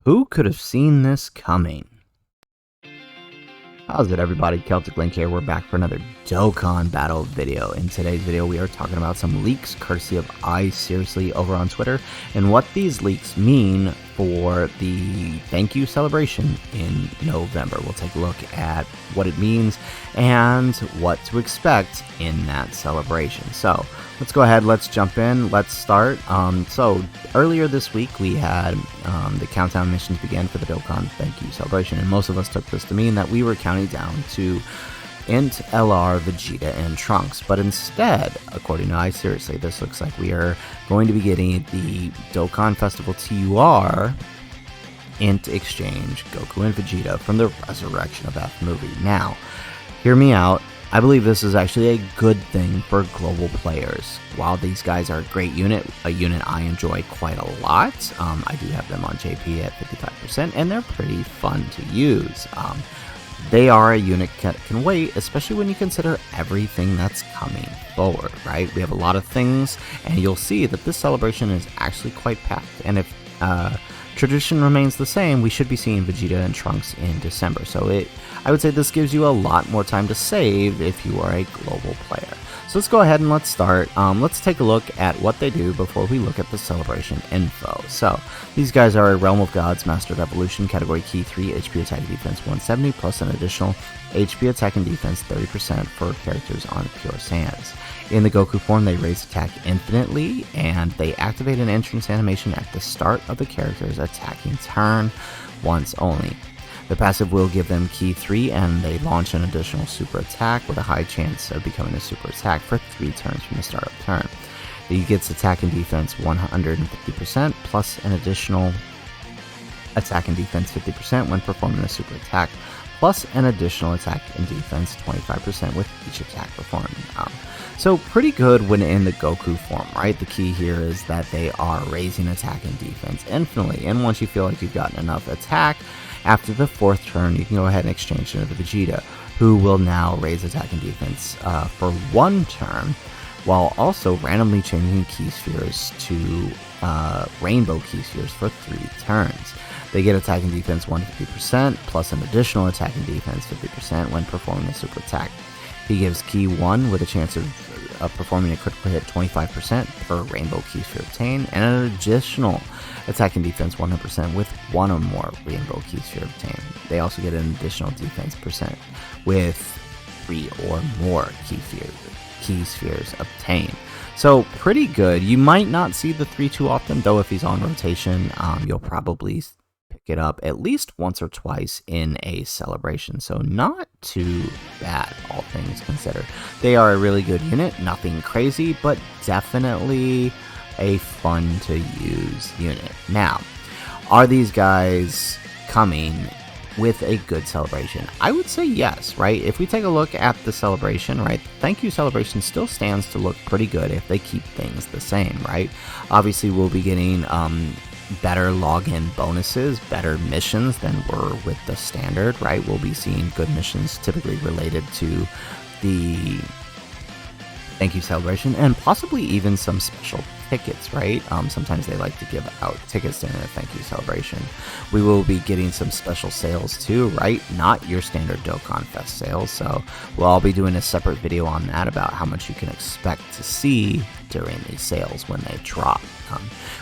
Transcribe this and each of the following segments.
Who could have seen this coming? How's it, everybody? Celtic Link here. We're back for another Dokkkan battle video. In today's video, we are talking about some leaks courtesy of I Seriously over on Twitter, and what these leaks mean for the thank you celebration in November. We'll take a look at what it means and what to expect in that celebration. So let's go ahead, let's jump in, let's start. So earlier this week we had the countdown missions began for the Dokkkan thank you celebration, and most of us took this to mean that we were counting down to INT, LR, Vegeta, and Trunks. But instead, according to I Seriously, this looks like we are going to be getting the Dokkkan Festival TUR INT Exchange Goku and Vegeta from the Resurrection of F movie. Now, hear me out. I believe this is actually a good thing for global players. While these guys are a great unit, a unit I enjoy quite a lot, I do have them on JP at 55%, and they're pretty fun to use. They are a unit that can wait, especially when you consider everything that's coming forward, right? We have a lot of things, and you'll see that this celebration is actually quite packed. And if tradition remains the same, we should be seeing Vegeta and Trunks in December. So I would say this gives you a lot more time to save if you are a global player. So let's go ahead and let's start. Let's take a look at what they do before we look at the celebration info. So these guys are a Realm of Gods, Master of Evolution, Category Key 3, HP Attack and Defense 170, plus an additional HP Attack and Defense 30% for characters on Pure Sands. In the Goku form, they raise attack infinitely, and they activate an entrance animation at the start of the character's attacking turn once only. The passive will give them Key 3, and they launch an additional super attack with a high chance of becoming a super attack for 3 turns from the start of the turn. He gets attack and defense 150%, plus an additional attack and defense 50% when performing a super attack, plus an additional attack and defense 25% with each attack performed. So pretty good when in the Goku form, right? The key here is that they are raising attack and defense infinitely, and once you feel like you've gotten enough attack, after the 4th turn, you can go ahead and exchange into the Vegeta, who will now raise attack and defense for 1 turn, while also randomly changing key spheres to rainbow key spheres for 3 turns. They get attack and defense 150%, plus an additional attack and defense 50% when performing a super attack. He gives Key 1 with a chance of performing a critical hit 25% per rainbow key sphere obtained, and an additional attack and defense 100% with 1 or more rainbow key sphere obtained. They also get an additional defense percent with 3 or more key spheres obtained. So pretty good. You might not see the 3 too often, though. If he's on rotation, you'll probably pick it up at least once or twice in a celebration. So not too bad, all things considered. They are a really good unit, nothing crazy, but definitely a fun to use unit. Now, are these guys coming with a good celebration? I would say yes, right? If we take a look at the celebration, right, thank you celebration still stands to look pretty good if they keep things the same, right? Obviously, we'll be getting better login bonuses, better missions than were with the standard, right? We'll be seeing good missions typically related to the thank you celebration, and possibly even some special tickets, right? Sometimes they like to give out tickets during a thank you celebration. We will be getting some special sales too, right? Not your standard Dokkkan Fest sales, so we'll all be doing a separate video on that about how much you can expect to see during these sales when they drop.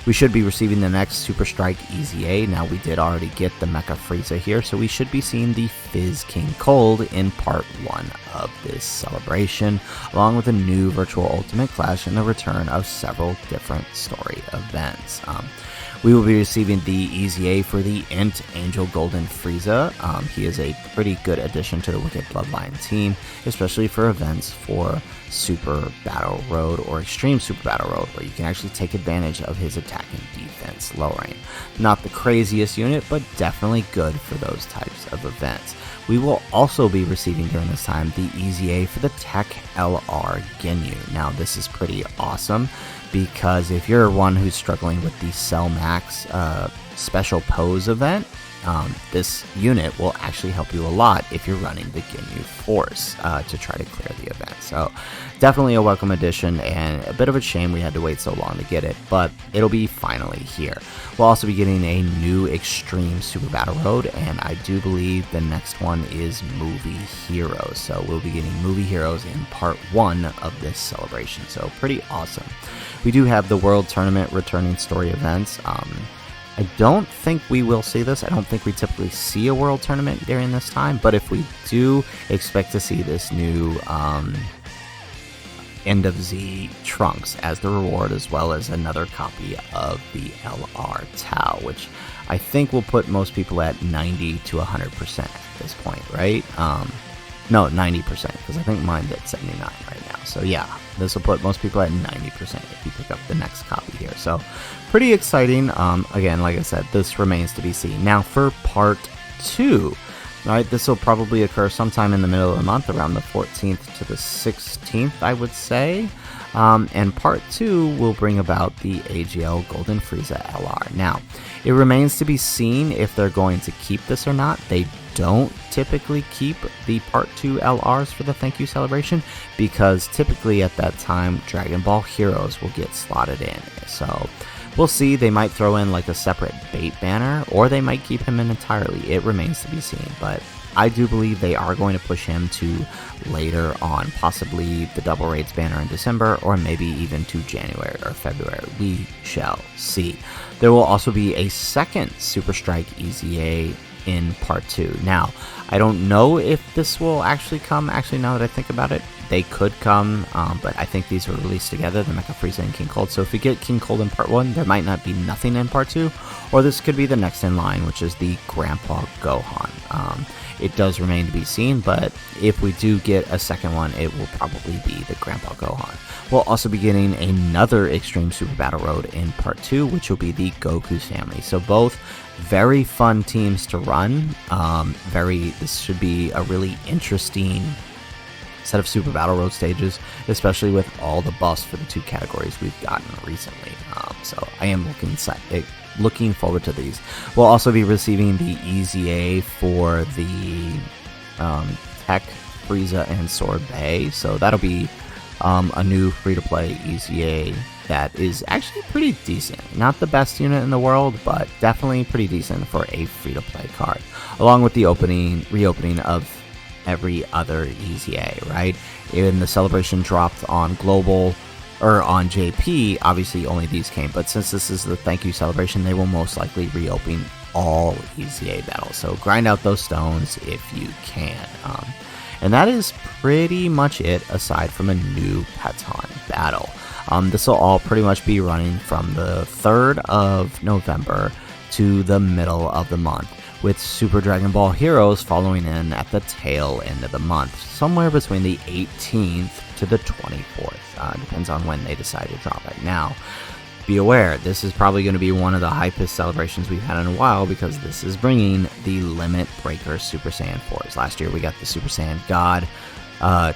We should be receiving the next Super Strike EZA. Now, we did already get the Mecha Frieza here, so we should be seeing the Fizz King Cold in part 1 of this celebration, along with a new Virtual Ultimate Clash and the return of several different story events. We will be receiving the EZA for the INT Angel Golden Frieza. He is a pretty good addition to the Wicked Bloodline team, especially for events for Super Battle Road or Extreme Super Battle Road, where you can actually take advantage of his attack and defense lowering. Not the craziest unit, but definitely good for those types of events. We will also be receiving during this time the EZA for the Tech LR Ginyu. Now, this is pretty awesome, because if you're one who's struggling with the Cell Max special pose event, this unit will actually help you a lot if you're running the Ginyu Force to try to clear the event. So definitely a welcome addition, and a bit of a shame we had to wait so long to get it, but it'll be finally here. We'll also be getting a new Extreme Super Battle Road, and I do believe the next one is Movie Heroes. So we'll be getting Movie Heroes in part 1 of this celebration, so pretty awesome. We do have the World Tournament returning story events. I don't think we will see this. I don't think we typically see a World Tournament during this time, but if we do, expect to see this new End of Z Trunks as the reward, as well as another copy of the LR Tau, which I think will put most people at 90 to 100% at this point, right? No, 90%, because I think mine's at 79 right now. So yeah, this will put most people at 90% if you pick up the next copy here. So pretty exciting. Again, like I said, this remains to be seen. Now for part 2, right, this will probably occur sometime in the middle of the month, around the 14th to the 16th, I would say. And part 2 will bring about the AGL Golden Frieza LR. Now, it remains to be seen if they're going to keep this or not. They don't typically keep the part 2 LRs for the thank you celebration, because typically at that time Dragon Ball Heroes will get slotted in. So we'll see. They might throw in like a separate bait banner, or they might keep him in entirely. It remains to be seen, but I do believe they are going to push him to later on, possibly the Double Raids banner in December, or maybe even to January or February. We shall see. There will also be a second Super Strike EZA in part 2. Now, I don't know if this will actually come. Actually, now that I think about it, they could come, but I think these were released together, the Mecha Frieza and King Cold. So if we get King Cold in part 1, there might not be nothing in part 2, or this could be the next in line, which is the Grandpa Gohan. It does remain to be seen, but if we do get a second one, it will probably be the Grandpa Gohan. We'll also be getting another Extreme Super Battle Road in part 2, which will be the Goku's family. So both very fun teams to run. This should be a really interesting set of Super Battle Road stages, especially with all the buffs for the 2 categories we've gotten recently. So I am looking forward to these. We'll also be receiving the EZA for the Tech, Frieza, and Sword Bay. So that'll be a new free-to-play EZA that is actually pretty decent. Not the best unit in the world, but definitely pretty decent for a free-to-play card. Along with the reopening of every other EZA, right? In the celebration dropped on Global, or on JP, obviously only these came, but since this is the thank you celebration, they will most likely reopen all EZA battles. So grind out those stones if you can. And that is pretty much it, aside from a new Patton battle. This will all pretty much be running from the 3rd of November to the middle of the month, with Super Dragon Ball Heroes following in at the tail end of the month, somewhere between the 18th to the 24th. Depends on when they decide to drop it. Now, be aware, this is probably going to be one of the hypest celebrations we've had in a while, because this is bringing the Limit Breaker Super Saiyan 4s. Last year we got the Super Saiyan God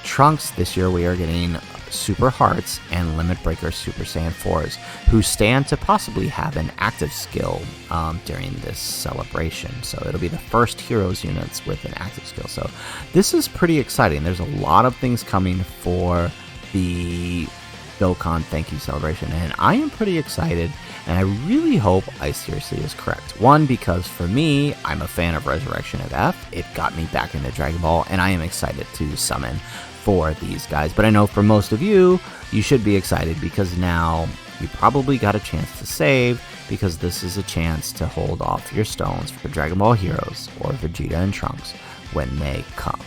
Trunks. This year we are getting Super Hearts and Limit Breaker Super Saiyan 4s, who stand to possibly have an active skill during this celebration. So it'll be the first Heroes units with an active skill. So this is pretty exciting. There's a lot of things coming for the Dokkkan thank you celebration, and I am pretty excited, and I really hope I seriously is correct. One, because for me, I'm a fan of Resurrection of F. It got me back into Dragon Ball, and I am excited to summon for these guys. But I know for most of you, you should be excited, because now you probably got a chance to save, because this is a chance to hold off your stones for Dragon Ball Heroes or Vegeta and Trunks when they come.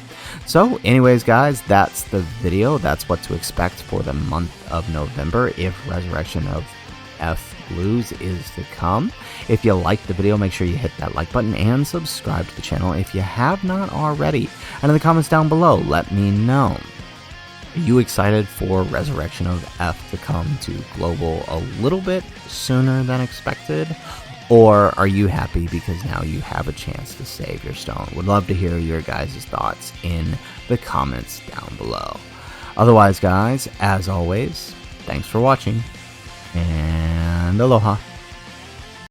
So anyways, guys, that's the video. That's what to expect for the month of November if Resurrection of F Blues is to come. If you liked the video, make sure you hit that like button and subscribe to the channel if you have not already. And in the comments down below, let me know. Are you excited for Resurrection of F to come to Global a little bit sooner than expected? Or are you happy because now you have a chance to save your stone? Would love to hear your guys' thoughts in the comments down below. Otherwise, guys, as always, thanks for watching, and aloha.